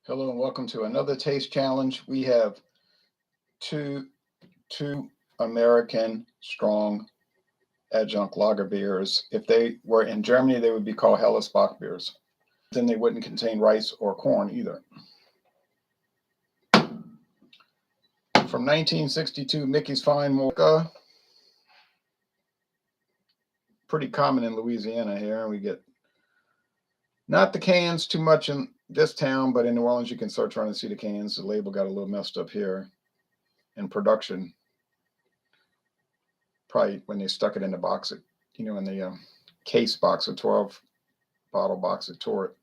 Hello and welcome to another taste challenge. We have two American strong adjunct lager beers. If they were in Germany, they would be called Helles Bock beers. Then they wouldn't contain rice or corn either. From 1962, Mickey's Fine Mocha. Pretty common in Louisiana here. We get not the cans too much in this town, but in New Orleans you can start trying to see the cans. The label got a little messed up here in production. Probably when they stuck it in the box, in the case box, a 12 bottle box, it tore it.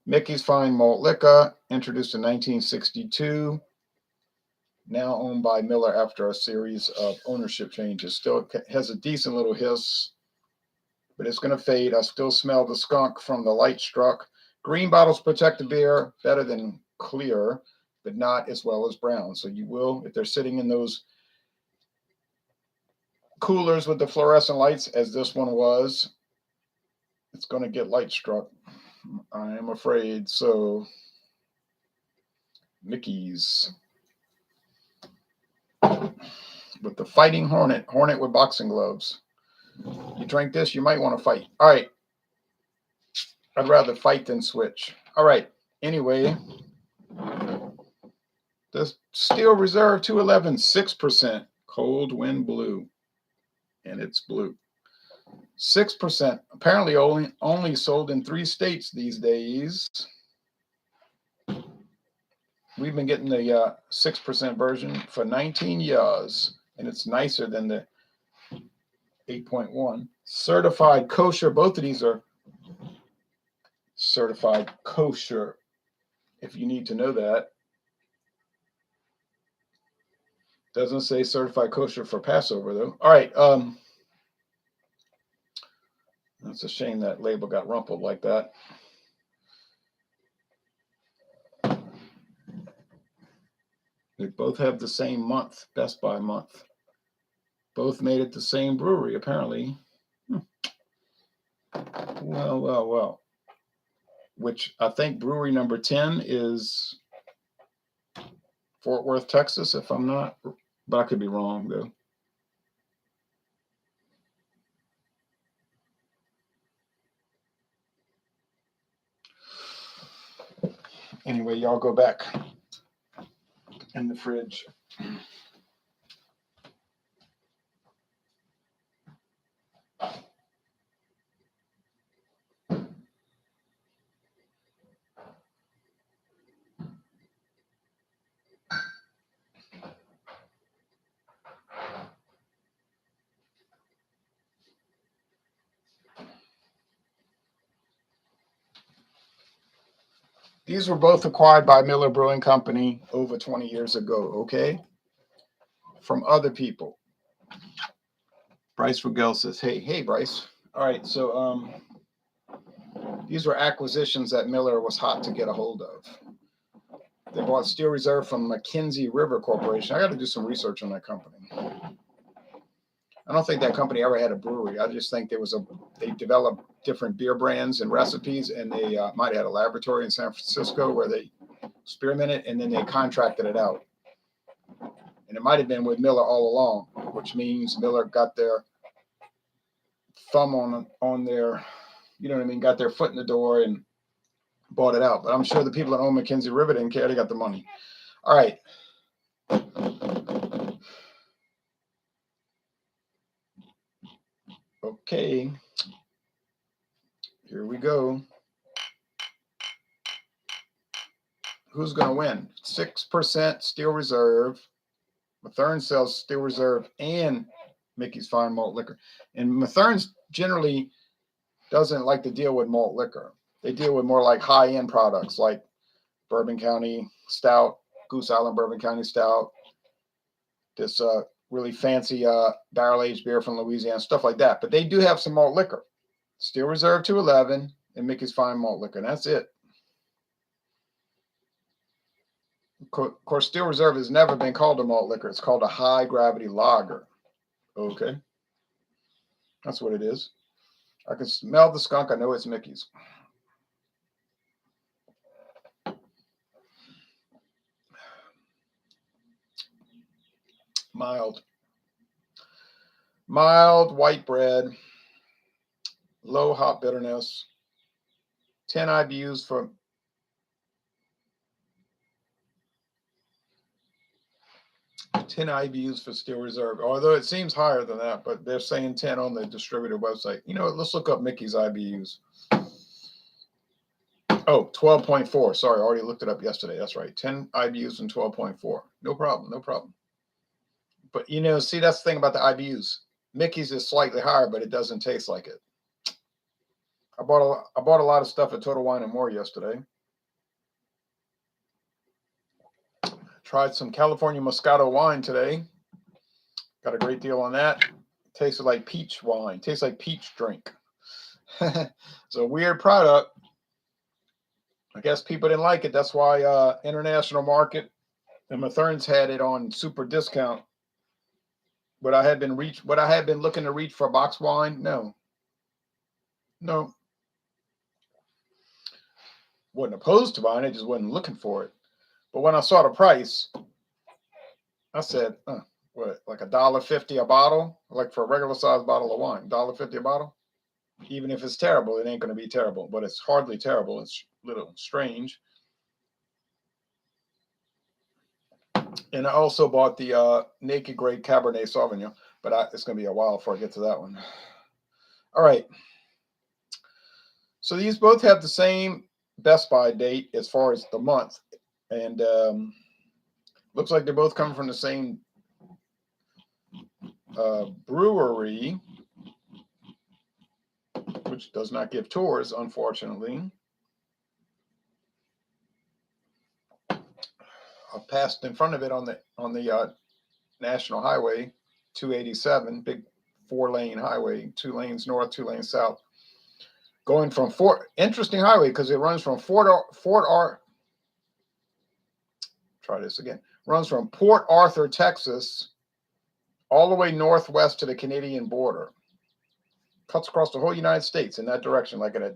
Mickey's Fine Malt Liquor, introduced in 1962, now owned by Miller after a series of ownership changes. Still has a decent little hiss, but it's going to fade. I still smell the skunk from the light struck. Green bottles protect the beer better than clear, but not as well as brown. So you will, if they're sitting in those coolers with the fluorescent lights, as this one was, it's going to get light struck, I am afraid. So Mickey's with the Fighting Hornet with boxing gloves. You drink this, you might want to fight. All right, I'd rather fight than switch. All right, anyway, the Steel Reserve 211, 6%, Cold Wind Blue, and it's blue. 6%, apparently only sold in 3 states these days. We've been getting the 6% version for 19 years, and it's nicer than the 8.1. Certified kosher. Both of these are certified kosher, if you need to know that. Doesn't say certified kosher for Passover, though. All right. That's a shame that label got rumpled like that. They both have the same month, Best Buy month. Both made it the same brewery, apparently. Well. Which I think brewery number 10 is Fort Worth, Texas, if I'm not, but I could be wrong, though. Anyway, y'all go back in the fridge. These were both acquired by Miller Brewing Company over 20 years ago, okay? From other people. Bryce Rigel says, hey, Bryce. All right, so these were acquisitions that Miller was hot to get a hold of. They bought Steel Reserve from Mackenzie River Corporation. I got to do some research on that company. I don't think that company ever had a brewery. I just think they developed different beer brands and recipes, and they might have had a laboratory in San Francisco where they experimented, and then they contracted it out. And it might have been with Miller all along, which means Miller got their thumb on their, got their foot in the door and bought it out. But I'm sure the people that own Mackenzie River didn't care. They got the money. All right. Okay. Here we go. Who's going to win? 6% Steel Reserve. Mathern sells Steel Reserve and Mickey's Fine Malt Liquor. And Mathern's generally doesn't like to deal with malt liquor. They deal with more like high-end products like Bourbon County Stout, Goose Island Bourbon County Stout, this really fancy barrel-aged beer from Louisiana, stuff like that. But they do have some malt liquor. Steel Reserve 211 and Mickey's Fine Malt Liquor. And that's it. Of course, Steel Reserve has never been called a malt liquor. It's called a high-gravity lager. Okay. That's what it is. I can smell the skunk. I know it's Mickey's. Mild. Mild white bread, low hop bitterness, 10 IBUs for 10 IBUs for Steel Reserve, although it seems higher than that, but they're saying 10 on the distributor website. You know what? Let's look up Mickey's IBUs. Oh, 12.4. Sorry, I already looked it up yesterday. That's right. 10 IBUs and 12.4. No problem. No problem. But, you know, see, that's the thing about the IBUs. Mickey's is slightly higher, but it doesn't taste like it. I bought a lot of stuff at Total Wine and More yesterday. Tried some California Moscato wine today. Got a great deal on that. Tasted like peach wine. Tastes like peach drink. It's a weird product. I guess people didn't like it. That's why International Market and Mathern's had it on super discount. But I had been looking to reach for box wine. No. Wasn't opposed to buying it, just wasn't looking for it. But when I saw the price, I said, what, like $1.50 a bottle? Like for a regular size bottle of wine, $1.50 a bottle? Even if it's terrible, it ain't going to be terrible. But it's hardly terrible. It's a little strange. And I also bought the Naked Grape Cabernet Sauvignon. But it's going to be a while before I get to that one. All right. So these both have the same Best Buy date as far as the month. And looks like they're both coming from the same brewery, which does not give tours, unfortunately. I passed in front of it on the National Highway 287, big 4-lane highway, 2 lanes north, 2 lanes south. Going from interesting highway because it runs from runs from Port Arthur, Texas, all the way northwest to the Canadian border. Cuts across the whole United States in that direction, like at a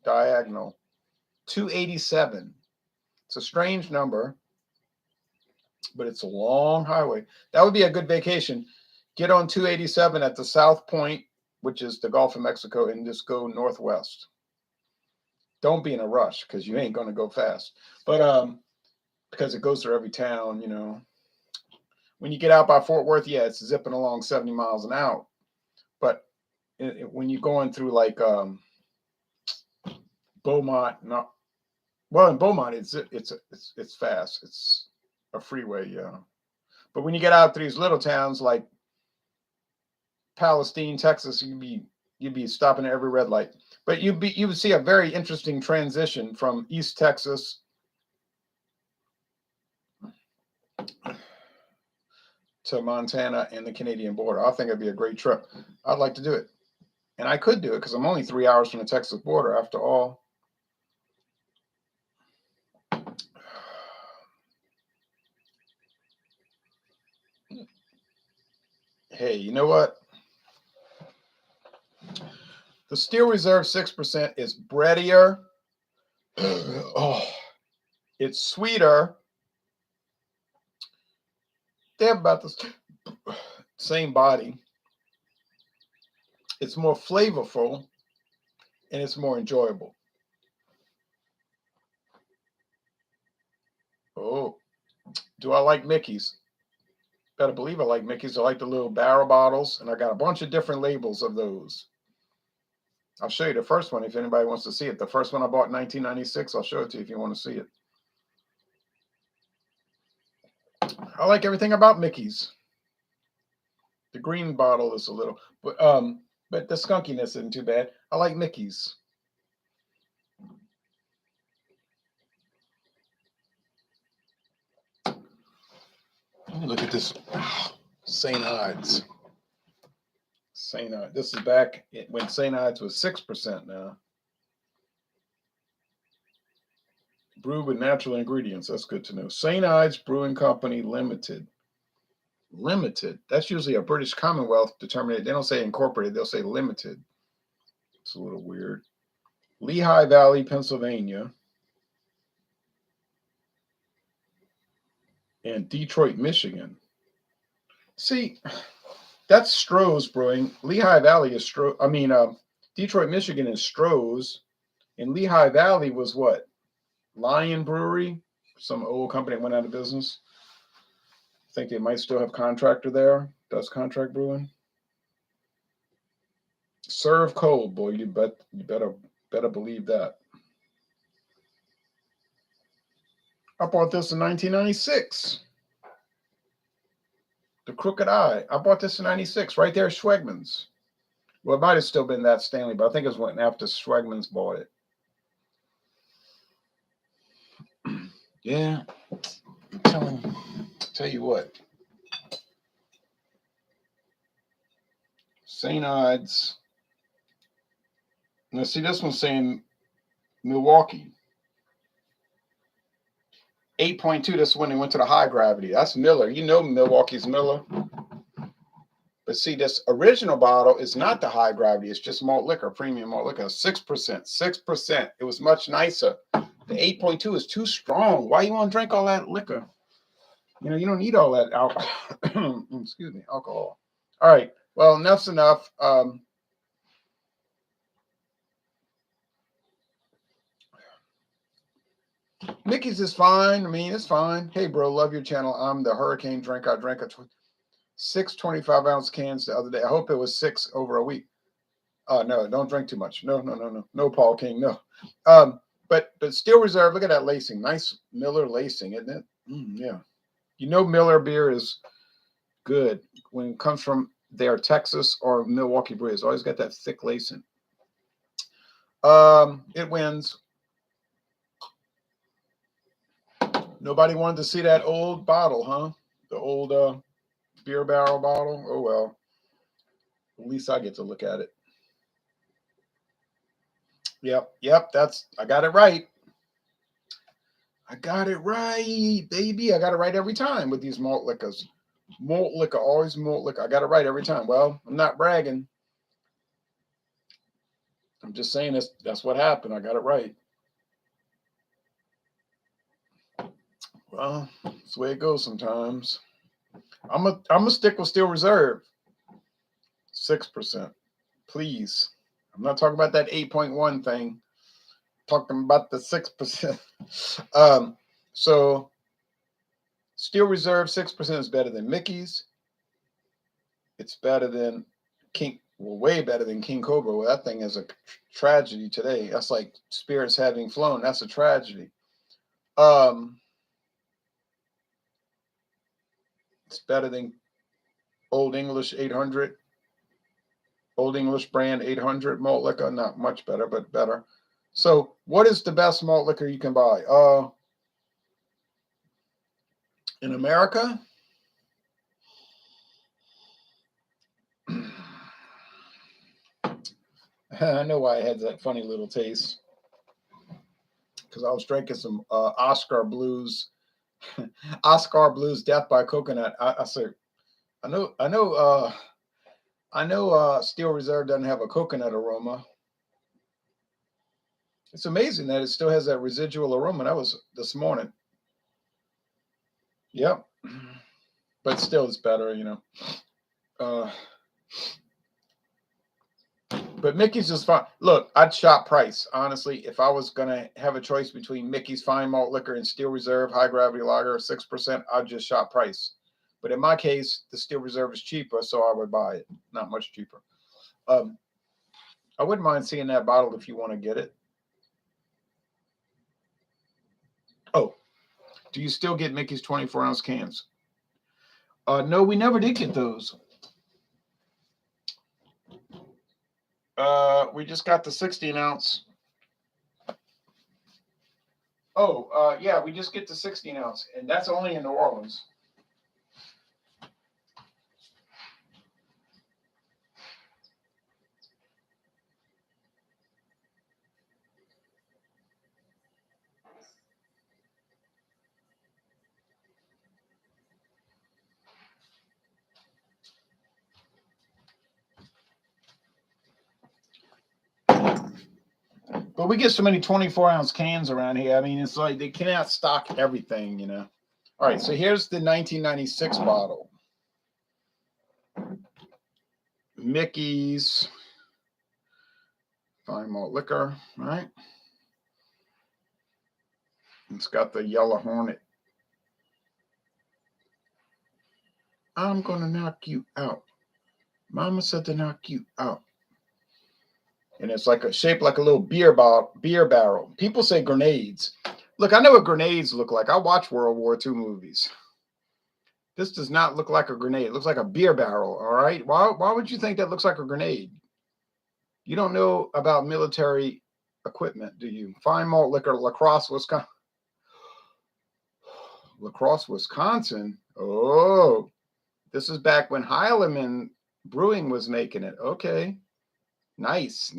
diagonal. 287. It's a strange number, but it's a long highway. That would be a good vacation. Get on 287 at the South Point, which is the Gulf of Mexico, and just go northwest. Don't be in a rush because you ain't going to go fast. But because it goes through every town, you know. When you get out by Fort Worth, yeah, it's zipping along 70 miles an hour. But when you're going through like Beaumont, in Beaumont it's fast. It's a freeway, yeah. But when you get out to these little towns like Palestine, Texas, you'd be stopping at every red light. But you would see a very interesting transition from East Texas to Montana and the Canadian border. I think it'd be a great trip. I'd like to do it. And I could do it because I'm only 3 hours from the Texas border after all. Hey, you know what? The Steel Reserve 6% is breadier. Oh, it's sweeter. They have about the same body. It's more flavorful and it's more enjoyable. Oh, do I like Mickey's? Better believe I like Mickey's. I like the little barrel bottles, and I got a bunch of different labels of those. I'll show you the first one if anybody wants to see it. The first one I bought in 1996. I'll show it to you if you want to see it. I like everything about Mickey's. The green bottle is a little, but the skunkiness isn't too bad. I like Mickey's. Let me look at this. St. Ides. St. Ides. This is back when St. Ides was 6% now. Brewed with natural ingredients. That's good to know. St. Ides Brewing Company Limited. Limited. That's usually a British Commonwealth determined. They don't say incorporated. They'll say limited. It's a little weird. Lehigh Valley, Pennsylvania. And Detroit, Michigan. See, that's Stroh's Brewing. Lehigh Valley is Detroit, Michigan is Stroh's. And Lehigh Valley was what? Lion Brewery, some old company that went out of business. I think they might still have contractor there. Does contract brewing. Serve cold, boy. You better believe that. I bought this in 1996. The Crooked Eye. I bought this in 96, right there at Schwegman's. Well, it might have still been that Stanley, but I think it went after Schwegman's bought it. Yeah. Tell you what. St. Ides. Now, see, this one's saying Milwaukee. 8.2, this is when they went to the high gravity. That's Miller. You know Milwaukee's Miller. But see, this original bottle is not the high gravity. It's just malt liquor, premium malt liquor, 6%. 6%. It was much nicer. The 8.2 is too strong. Why you want to drink all that liquor? You know, you don't need all that alcohol. Excuse me, alcohol. All right. Well, enough's enough. Mickey's is fine. I mean, it's fine. Hey, bro, love your channel. I'm the Hurricane Drink. I drank 6 25-ounce cans the other day. I hope it was 6 over a week. No, don't drink too much. No, Paul King, no. But Steel Reserve, look at that lacing. Nice Miller lacing, isn't it? Yeah. You know Miller beer is good when it comes from their Texas or Milwaukee brewery. It's always got that thick lacing. It wins. Nobody wanted to see that old bottle, huh? The old beer barrel bottle. Oh, well. At least I get to look at it. Yep. I got it right. I got it right, baby. I got it right every time with these malt liquors. Malt liquor, always malt liquor. I got it right every time. Well, I'm not bragging. I'm just saying that's what happened. I got it right. Well, that's the way it goes sometimes. I'm a stick with Steel Reserve. 6%. Please. I'm not talking about that 8.1 thing. I'm talking about the 6%. So Steel Reserve 6% is better than Mickey's. It's better than way better than King Cobra. Well, that thing is a tragedy today. That's like spirits having flown. That's a tragedy. It's better than Old English 800. Old English brand 800 malt liquor. Not much better, but better. So what is the best malt liquor you can buy? In America? I know why I had that funny little taste. Because I was drinking some Oscar Blues. Oscar Blues Death by Coconut. I said, I know Steel Reserve doesn't have a coconut aroma. It's amazing that it still has that residual aroma. That was this morning. Yep. But still it's better, you know. But Mickey's is fine. Look, I'd shop price. Honestly, if I was going to have a choice between Mickey's Fine Malt Liquor and Steel Reserve High Gravity Lager, 6%, I'd just shop price. But in my case, the Steel Reserve is cheaper, so I would buy it. Not much cheaper. I wouldn't mind seeing that bottle if you want to get it. Oh, do you still get Mickey's 24-ounce cans? No, we never did get those. We just got the 16-ounce. Oh, yeah, we just get the 16-ounce, and that's only in New Orleans. But we get so many 24-ounce cans around here. I mean, it's like they cannot stock everything, you know. All right, so here's the 1996 bottle. Mickey's fine malt liquor, right? It's got the yellow hornet. I'm gonna knock you out. Mama said to knock you out. And it's like shaped like a little beer barrel. People say grenades. Look, I know what grenades look like. I watch World War II movies. This does not look like a grenade. It looks like a beer barrel. All right. Why would you think that looks like a grenade? You don't know about military equipment, do you? Fine malt liquor, Lacrosse, Wisconsin. Lacrosse, Wisconsin. Oh, this is back when Heilemann Brewing was making it. Okay. Nice.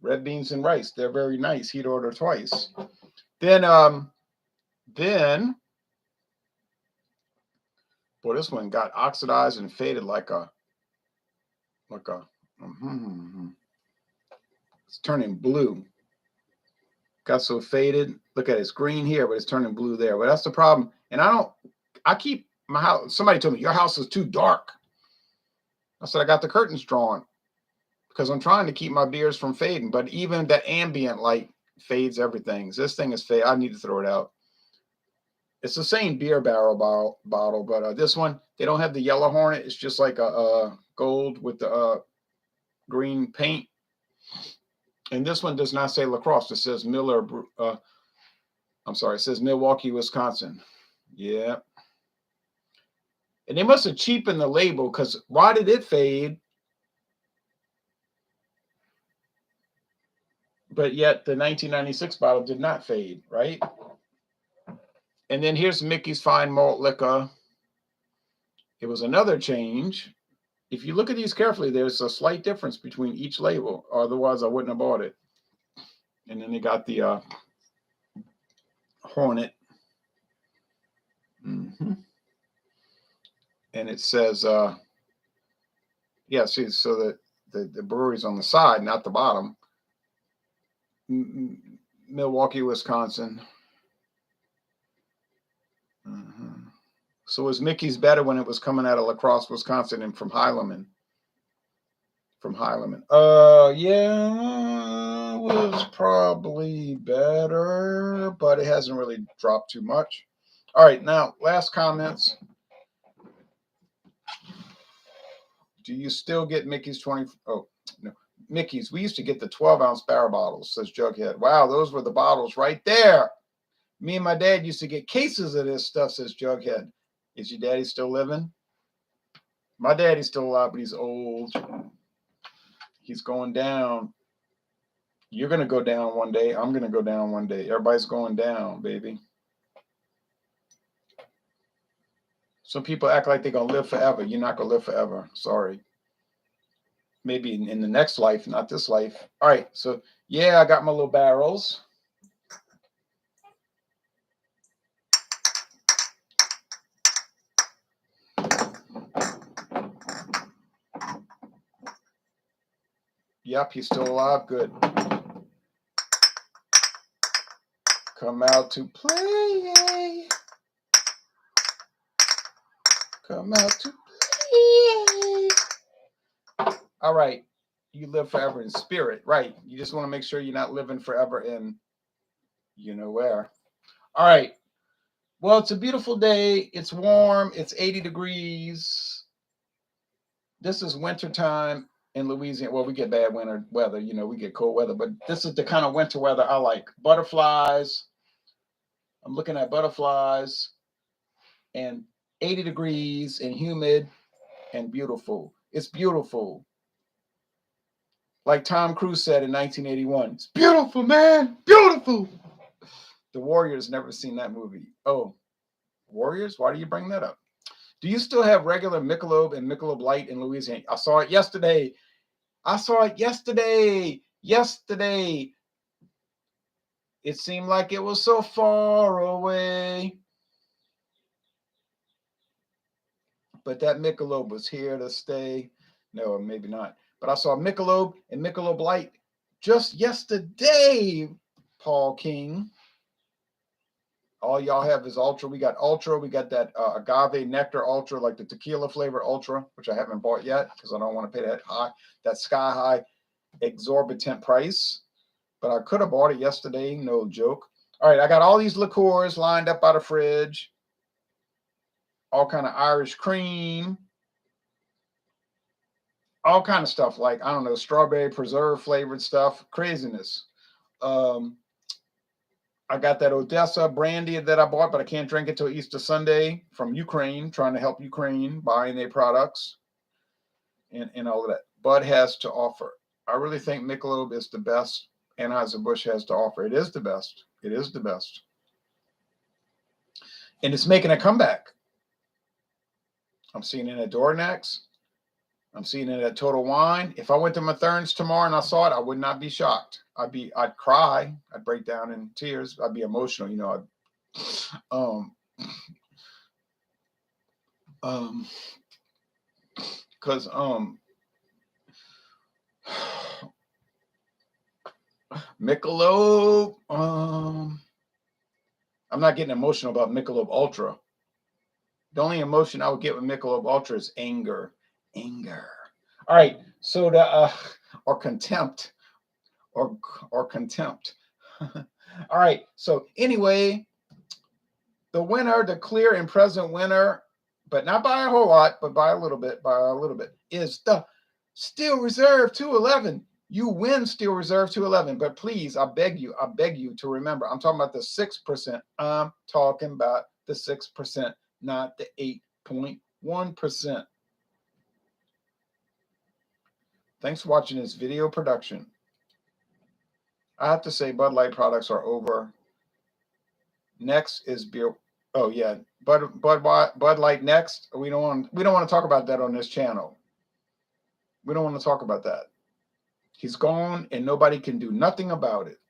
Red beans and rice. They're very nice. He'd order twice. Then, boy, this one got oxidized and faded like a, it's turning blue. Got so faded. Look at it. It's green here, but it's turning blue there. But that's the problem. And I keep my house. Somebody told me your house is too dark. I said, I got the curtains drawn because I'm trying to keep my beers from fading. But even that ambient light fades everything. This thing is fade. I need to throw it out. It's the same beer barrel bottle, but this one, they don't have the yellow hornet. It's just like a gold with the green paint. And this one does not say Lacrosse. It says it says Milwaukee, Wisconsin. Yeah. And they must have cheapened the label because why did it fade? But yet the 1996 bottle did not fade, right? And then here's Mickey's Fine Malt Liquor. It was another change. If you look at these carefully, there's a slight difference between each label. Otherwise, I wouldn't have bought it. And then they got the Hornet. And it says, see, so that the brewery's on the side, not the bottom. Milwaukee, Wisconsin. So was Mickey's better when it was coming out of Lacrosse, Wisconsin, and from Heilemann? Yeah, it was probably better, but it hasn't really dropped too much. All right, now last comments. Do you still get Mickey's 20? Oh, no. Mickey's. We used to get the 12-ounce barrel bottles, says Jughead. Wow, those were the bottles right there. Me and my dad used to get cases of this stuff, says Jughead. Is your daddy still living? My daddy's still alive, but he's old. He's going down. You're going to go down one day. I'm going to go down one day. Everybody's going down, baby. Some people act like they're going to live forever. You're not going to live forever. Sorry. Maybe in the next life, not this life. All right. So, yeah, I got my little barrels. Yep, he's still alive. Good. Come out to play. Come out to play. All right. You live forever in spirit. Right. You just want to make sure you're not living forever in you know where. All right. Well, it's a beautiful day. It's warm. It's 80 degrees. This is wintertime in Louisiana. Well, we get bad winter weather. You know, we get cold weather, but this is the kind of winter weather I like. Butterflies. I'm looking at butterflies and 80 degrees and humid and beautiful. It's beautiful. Like Tom Cruise said in 1981, it's beautiful, man. Beautiful. The Warriors, never seen that movie. Oh, Warriors? Why do you bring that up? Do you still have regular Michelob and Michelob Light in Louisiana? I saw it yesterday. Yesterday. It seemed like it was so far away. But that Michelob was here to stay. No, maybe not. But I saw Michelob and Michelob Light just yesterday, Paul King. All y'all have is Ultra. We got Ultra. We got that agave nectar Ultra, like the tequila flavor Ultra, which I haven't bought yet because I don't want to pay that sky high, exorbitant price. But I could have bought it yesterday. No joke. All right, I got all these liqueurs lined up by the fridge. All kind of Irish cream. All kind of stuff like, I don't know, strawberry preserve flavored stuff. Craziness. I got that Odessa brandy that I bought, but I can't drink it till Easter Sunday from Ukraine, trying to help Ukraine buying their products and all of that. Bud has to offer. I really think Michelob is the best Anheuser-Busch has to offer. It is the best. It is the best. And it's making a comeback. I'm seeing it at Dornex. I'm seeing it at Total Wine. If I went to Mathern's tomorrow and I saw it, I would not be shocked. I'd cry. I'd break down in tears. I'd be emotional, you know. Because Michelob, I'm not getting emotional about Michelob Ultra. The only emotion I would get with Michelob Ultra is anger. All right, so the or contempt, or contempt. All right, so anyway, the winner, the clear and present winner, but not by a whole lot, but by a little bit, is the Steel Reserve 211. You win Steel Reserve 211, but please, I beg you to remember, I'm talking about the 6%. I'm talking about the 6%, not the 8.1%. Thanks for watching this video production. I have to say Bud Light products are over. Next is beer. Oh yeah, Bud Light next. We don't want to talk about that on this channel. We don't want to talk about that. He's gone and nobody can do nothing about it.